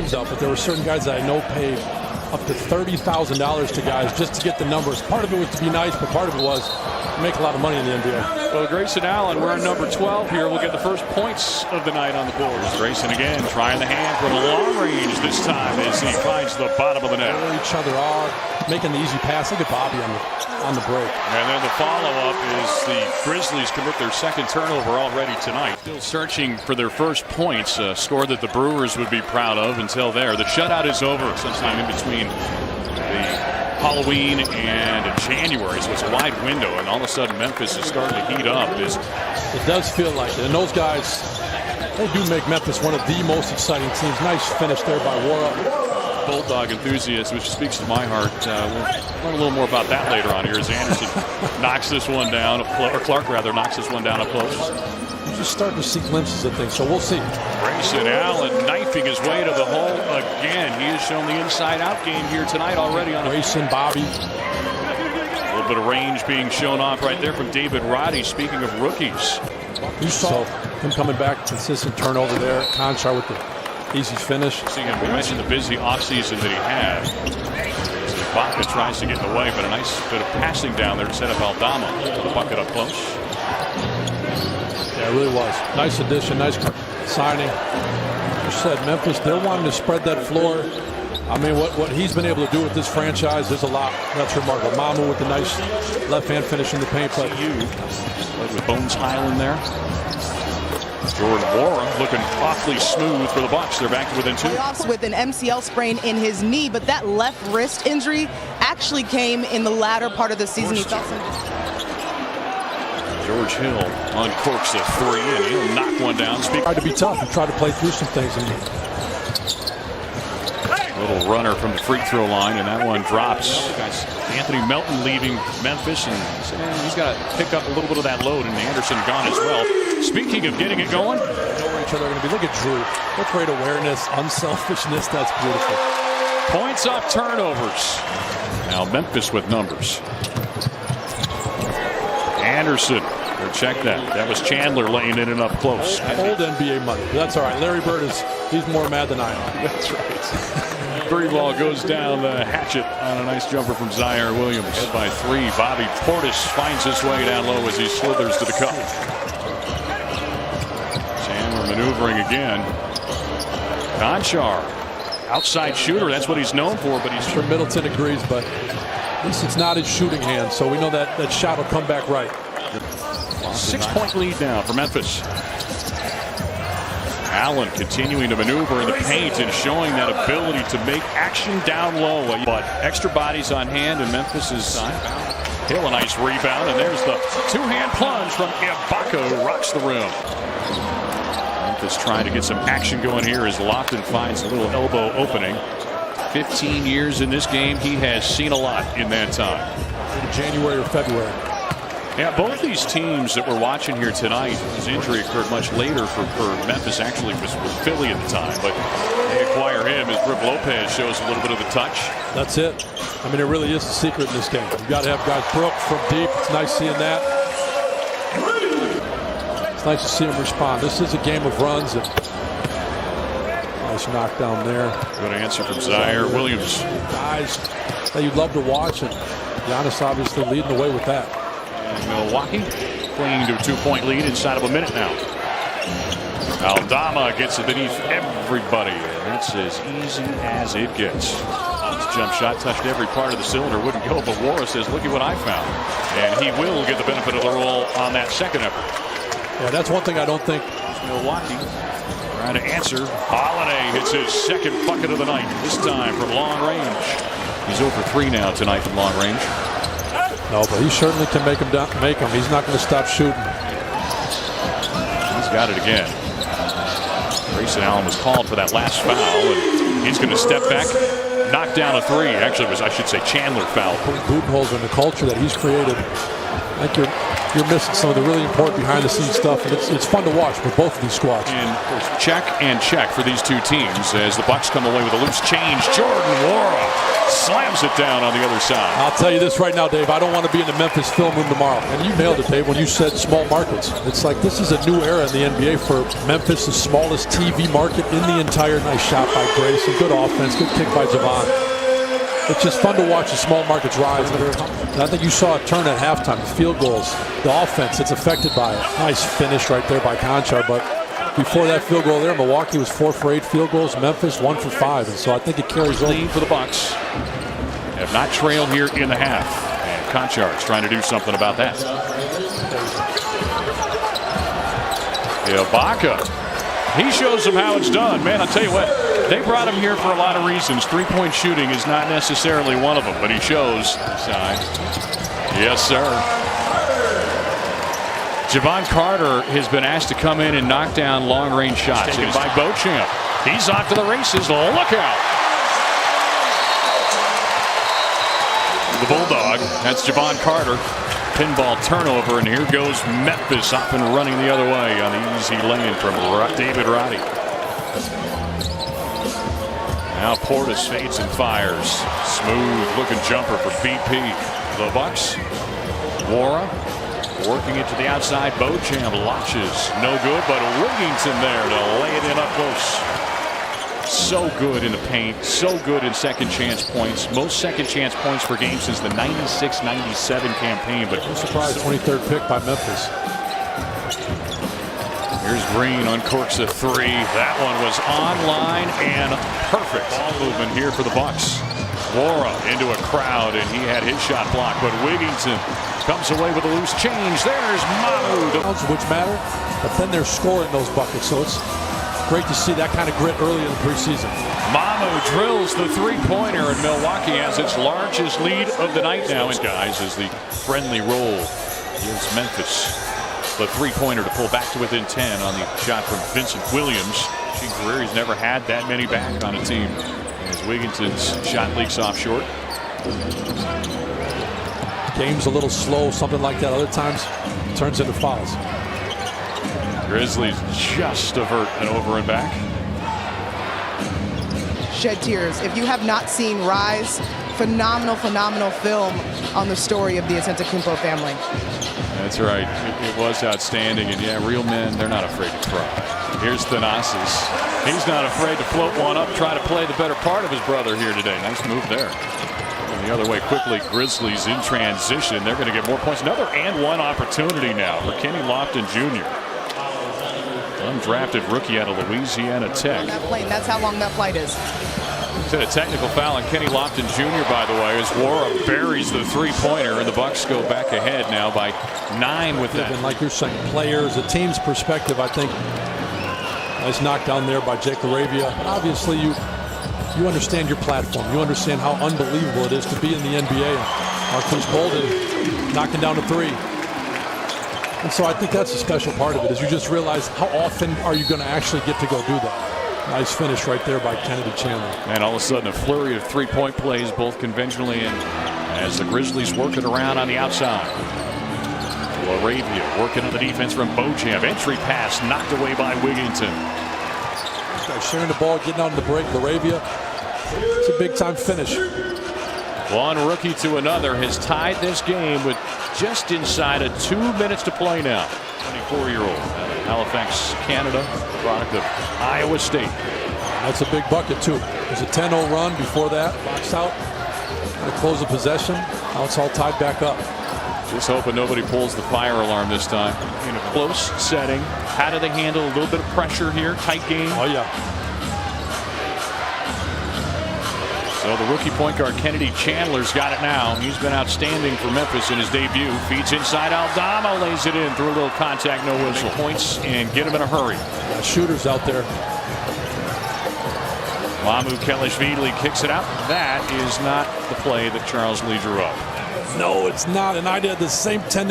names out, but there were certain guys that I know paid up to $30,000 to guys just to get the numbers. Part of it was to be nice, but part of it was to make a lot of money in the NBA. Well, Grayson Allen, we're on number 12 here. We'll get the first points of the night on the board. Grayson again trying the hand from long range this time as he finds the bottom of the net. Where each other are, making the easy pass. Look at Bobby on the break. And then the follow-up is the Grizzlies commit their second turnover already tonight. Still searching for their first points, a score that the Brewers would be proud of until there. The shutout is over sometime in between the Halloween and January, so it's a wide window, and all of a sudden Memphis is starting to heat up. It does feel like it, and those guys, they do make Memphis one of the most exciting teams. Nice finish there by Wara. Bulldog enthusiast, which speaks to my heart. We'll learn a little more about that later on here as Anderson knocks this one down, or Clark rather knocks this one down up close. You're just starting to see glimpses of things, so we'll see. Grayson Allen knifing his way to the hole again. He has shown the inside-out game here tonight already on Grayson, Bobby. A little bit of range being shown off right there from David Roddy. Speaking of rookies, you saw him coming back, consistent turnover there. Conchar with the easy finish. We mentioned the busy offseason that he had. Ibaka tries to get in the way, but a nice bit of passing down there to set up Aldama to the bucket up close. Yeah, it really was. Nice addition, nice signing. You said Memphis, they're wanting to spread that floor. I mean, what he's been able to do with this franchise, there's a lot. That's remarkable. Mamu with the nice left-hand finish in the paint play. Played with Bones Highland there. Jordan Wara looking awfully smooth for the Bucks. They're back to within 2. With an MCL sprain in his knee, but that left wrist injury actually came in the latter part of the season. He felt some. George Hill uncorks the 3, and he'll knock one down. Tried to be tough and tried to play through some things. Little runner from the free throw line, and that one drops. Anthony Melton leaving Memphis, and he's got to pick up a little bit of that load, and Anderson gone as well. Speaking of getting it going, know where each other are going to be. Look at Drew. Look great awareness, unselfishness. That's beautiful. Points off turnovers. Now Memphis with numbers. Anderson. Check that. That was Chandler laying in and up close. Old NBA money. That's all right. Larry Bird he's more mad than I am. That's right. Three ball goes down the hatchet on a nice jumper from Zaire Williams. Head by 3. Bobby Portis finds his way down low as he slithers to the cup. Chandler maneuvering again. Conchar, outside shooter. That's what he's known for, but he's sure Middleton agrees, but at least it's not his shooting hand, so we know that shot will come back right. 6-point lead now for Memphis. Allen continuing to maneuver in the paint and showing that ability to make action down low. But extra bodies on hand, and Memphis is Hill a nice rebound, and there's the two-hand plunge from Ibaka, who rocks the rim. Memphis trying to get some action going here as Lofton finds a little elbow opening. 15 years in this game, he has seen a lot in that time. January or February. Yeah, both these teams that we're watching here tonight, his injury occurred much later for Memphis. Actually, was with Philly at the time, but they acquire him as Brook Lopez shows a little bit of the touch. That's it. I mean, it really is the secret in this game. You've got to have guys. Brook from deep. It's nice seeing that. It's nice to see him respond. This is a game of runs. And nice knockdown there. Good answer from Zaire Williams. Guys that you'd love to watch, and Giannis obviously leading the way with that. Milwaukee clinging to a 2-point lead inside of a minute now. Aldama gets it beneath everybody, and it's as easy as it gets. His jump shot touched every part of the cylinder, wouldn't go, but Wara says, look at what I found. And he will get the benefit of the roll on that second effort. Yeah, that's one thing I don't think. Milwaukee trying to answer. Holiday hits his second bucket of the night, this time from long range. He's over 3 now tonight from long range. No, but he certainly can make him. He's not going to stop shooting. He's got it again. Grayson Allen was called for that last foul, and he's going to step back, knock down a 3. Actually, it was, I should say, Chandler foul. Budenholzer and the culture that he's created. Thank you. you're missing some of the really important behind-the-scenes stuff, and it's fun to watch with both of these squads. And check and check for these two teams as the Bucks come away with a loose change. Jordan Nwora slams it down on the other side. I'll tell you this right now, Dave. I don't want to be in the Memphis film room tomorrow. And you nailed it, Dave, when you said small markets. It's like this is a new era in the NBA for Memphis, the smallest TV market in the entire. Nice shot by Grayson. Good offense. Good kick by Javon. It's just fun to watch the small markets rise. And I think you saw it turn at halftime. The field goals, the offense, it's affected by it. Nice finish right there by Conchar. But before that field goal there, Milwaukee was 4 for 8 field goals. Memphis 1 for 5. And so I think it carries over. Lead for the Bucks. Have not trailed here in the half. And Conchar is trying to do something about that. Ibaka. He shows them how it's done. Man, I'll tell you what, they brought him here for a lot of reasons. Three-point shooting is not necessarily one of them, but he shows. Yes, sir. Javon Carter has been asked to come in and knock down long-range shots. Taken by Beauchamp. He's off to the races. Look out. The Bulldog, that's Javon Carter. Pinball turnover, and here goes Memphis up and running the other way on the easy lane from David Roddy. Now Portis fades and fires. Smooth looking jumper for BP. The Bucks. Nwora working it to the outside. Beauchamp launches. No good, but Wigginton there to lay it in up close. So good in the paint, so good in second chance points. Most second chance points per game since the 96-97 campaign. But I'm surprised 23rd pick by Memphis. Here's Green, uncorks a three. That one was online and perfect. Ball movement here for the Bucks. Nwora into a crowd, and he had his shot blocked, but Wigginton comes away with a loose change. There's Mamu. Which matter, but then they're scoring those buckets, so it's great to see that kind of grit early in the preseason. Mamu drills the three-pointer, and Milwaukee has its largest lead of the night now. And guys, as the friendly roll gives Memphis the three-pointer to pull back to within 10 on the shot from Vincent Williams. His career, he's never had that many back on a team. As Wigginton's shot leaks off short. Game's a little slow, something like that. Other times, it turns into fouls. Grizzlies just avert an over and back. Shed tears. If you have not seen Rise, phenomenal film on the story of the Antetokounmpo family. That's right. It was outstanding. And yeah, real men, they're not afraid to cry. Here's Thanasis. He's not afraid to float one up, try to play the better part of his brother here today. Nice move there. And the other way quickly, Grizzlies in transition. They're going to get more points. Another and one opportunity now for Kenny Lofton Jr. Undrafted rookie out of Louisiana Tech. That's how long that flight is. He's had a technical foul on Kenny Lofton Jr., by the way, as Nwora buries the three-pointer, and the Bucks go back ahead now by 9 with that. And like you're saying, players, the team's perspective, I think, nice knockdown there by Jake LaRavia. Obviously, you understand your platform. You understand how unbelievable it is to be in the NBA. Marquise Bolden knocking down a three. And so I think that's a special part of it, is you just realize how often are you going to actually get to go do that. Nice finish right there by Kennedy Chandler. And all of a sudden a flurry of three-point plays, both conventionally and as the Grizzlies work it around on the outside. LaRavia working on the defense from Beauchamp. Entry pass knocked away by Wigginton. Sharing the ball, getting out in the break. LaRavia, it's a big-time finish. One rookie to another has tied this game with just inside of 2 minutes to play now. 24-year-old Halifax, Canada, product of Iowa State. That's a big bucket, too. There's a 10-0 run before that. Box out. To close the possession. Now it's all tied back up. Just hoping nobody pulls the fire alarm this time. In a close setting. How do they handle a little bit of pressure here? Tight game. Oh, yeah. So the rookie point guard Kennedy Chandler's got it now. He's been outstanding for Memphis in his debut. Feeds inside. Aldama lays it in through a little contact, no whistle. Points and get him in a hurry. Yeah, shooters out there. Mamu Kelishvili kicks it out. That is not the play that Charles Lee drew up. No, it's not. And I did the same tendency.